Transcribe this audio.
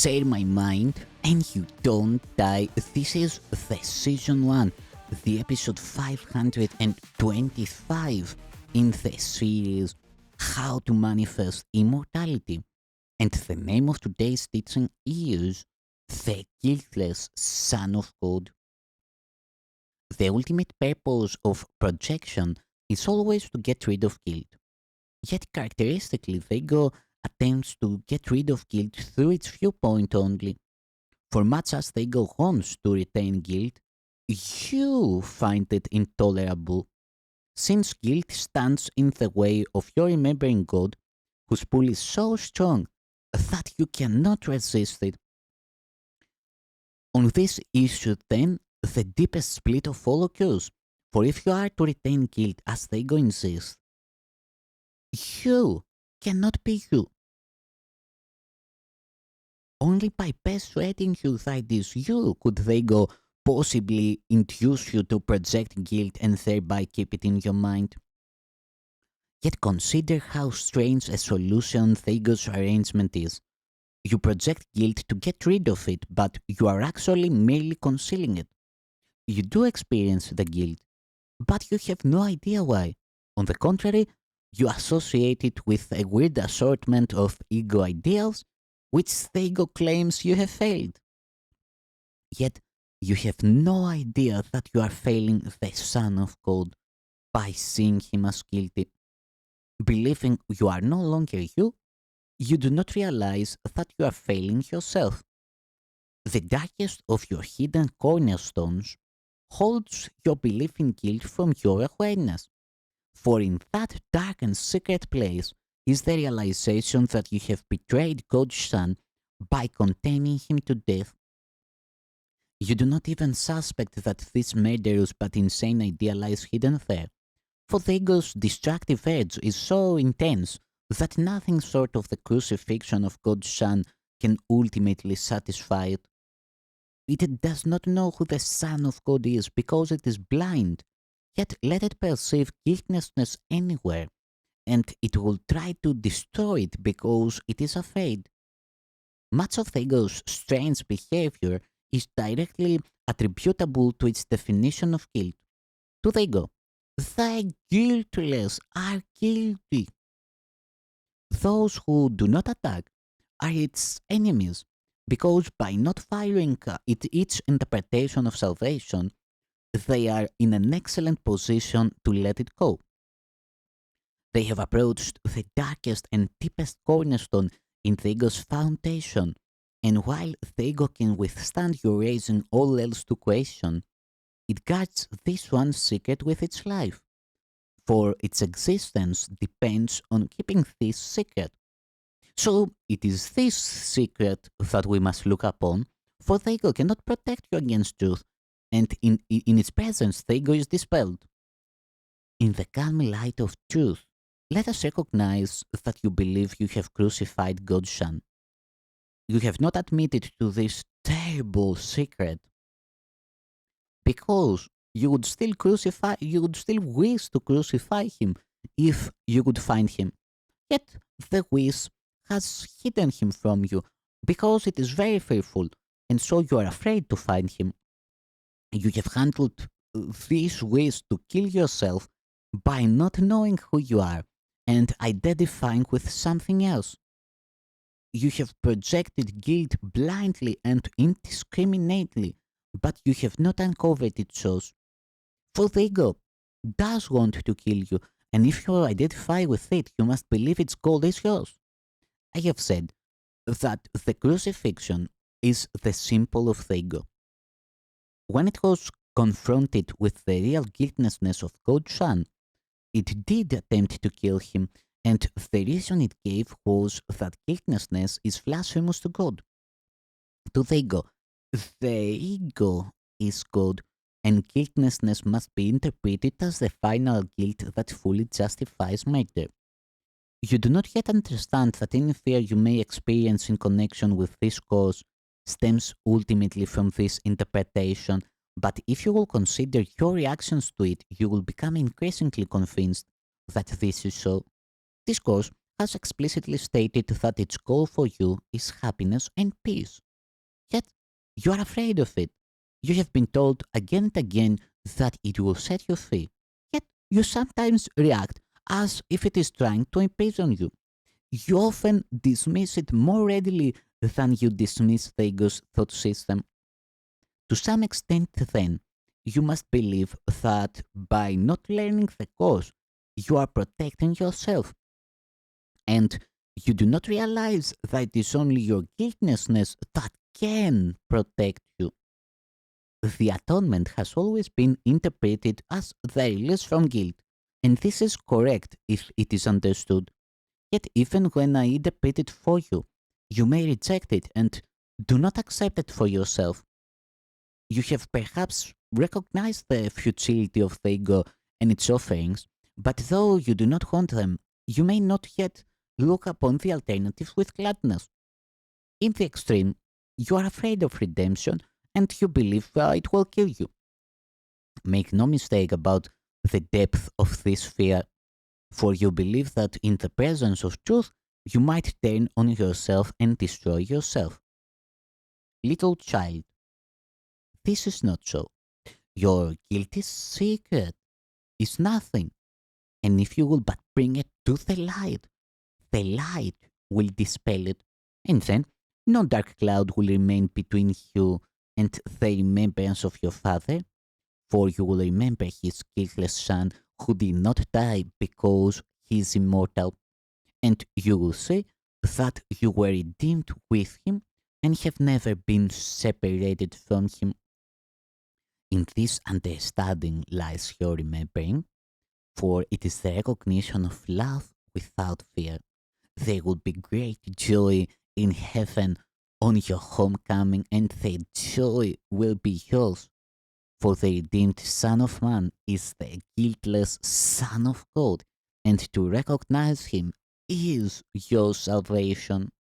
share my mind and you don't die. This is the season 1, the episode 525 in the series How to Manifest Immortality. And the name of today's teaching is The Guiltless Son of God. The ultimate purpose of projection is always to get rid of guilt. Yet characteristically, the ego attempts to get rid of guilt through its viewpoint only. For much as the ego wants to retain guilt, you find it intolerable. Since guilt stands in the way of your remembering God, whose pull is so strong that you cannot resist it. On this issue, then, the deepest split of all occurs. For if you are to retain guilt as the ego insists, you cannot be you. Only by persuading you that it is you could the ego possibly induce you to project guilt and thereby keep it in your mind. Yet consider how strange a solution the ego's arrangement is. You project guilt to get rid of it, but you are actually merely concealing it. You do experience the guilt, but you have no idea why. On the contrary, you associate it with a weird assortment of ego ideals, which the ego claims you have failed. Yet, you have no idea that you are failing the Son of God by seeing him as guilty. Believing you are no longer you do not realize that you are failing yourself. The darkest of your hidden cornerstones holds your belief in guilt from your awareness. For in that dark and secret place is the realization that you have betrayed God's Son by condemning him to death. You do not even suspect that this murderous but insane idea lies hidden there, for the ego's destructive edge is so intense that nothing short of the crucifixion of God's Son can ultimately satisfy it. It does not know who the Son of God is because it is blind. Yet let it perceive guiltlessness anywhere, and it will try to destroy it because it is afraid. Much of the ego's strange behavior is directly attributable to its definition of guilt. To the ego, the guiltless are guilty. Those who do not attack are its enemies, because by not following its interpretation of salvation, they are in an excellent position to let it go. They have approached the darkest and deepest cornerstone in the ego's foundation, and while the ego can withstand you raising all else to question, it guards this one secret with its life, for its existence depends on keeping this secret. So it is this secret that we must look upon, for the ego cannot protect you against truth, and in its presence the ego is dispelled. In the calm light of truth, let us recognize that you believe you have crucified God's Son. You have not admitted to this terrible secret, because you would still wish to crucify him if you could find him. Yet the wish has hidden him from you, because it is very fearful, and so you are afraid to find him. You have handled this wish to kill yourself by not knowing who you are and identifying with something else. You have projected guilt blindly and indiscriminately, but you have not uncovered its source. For the ego does want to kill you, and if you identify with it, you must believe its goal is yours. I have said that the crucifixion is the symbol of the ego. When it was confronted with the real guiltlessness of God's Son, it did attempt to kill him, and the reason it gave was that guiltlessness is blasphemous to God. To the ego is God, and guiltlessness must be interpreted as the final guilt that fully justifies murder. You do not yet understand that any fear you may experience in connection with this cause stems ultimately from this interpretation, but if you will consider your reactions to it, you will become increasingly convinced that this is so. This cause has explicitly stated that its goal for you is happiness and peace. Yet, you are afraid of it. You have been told again and again that it will set you free. Yet, you sometimes react as if it is trying to imprison you. You often dismiss it more readily than you dismiss the ego's thought system. To some extent, then, you must believe that by not learning the cause, you are protecting yourself, and you do not realize that it is only your guiltlessness that can protect you. The atonement has always been interpreted as the release from guilt, and this is correct if it is understood. Yet, even when I interpret it for you, you may reject it and do not accept it for yourself. You have perhaps recognized the futility of the ego and its offerings, but though you do not want them, you may not yet look upon the alternatives with gladness. In the extreme, you are afraid of redemption and you believe it will kill you. Make no mistake about the depth of this fear, for you believe that in the presence of truth, you might turn on yourself and destroy yourself. Little child, this is not so. Your guilty secret is nothing, and if you will but bring it to the light will dispel it, and then no dark cloud will remain between you and the remembrance of your father, for you will remember his guiltless son who did not die because he is immortal, and you will say that you were redeemed with him and have never been separated from him. In this understanding lies your remembering, for it is the recognition of love without fear. There will be great joy in heaven on your homecoming, and the joy will be yours. For the redeemed Son of Man is the guiltless Son of God, and to recognize him is your salvation.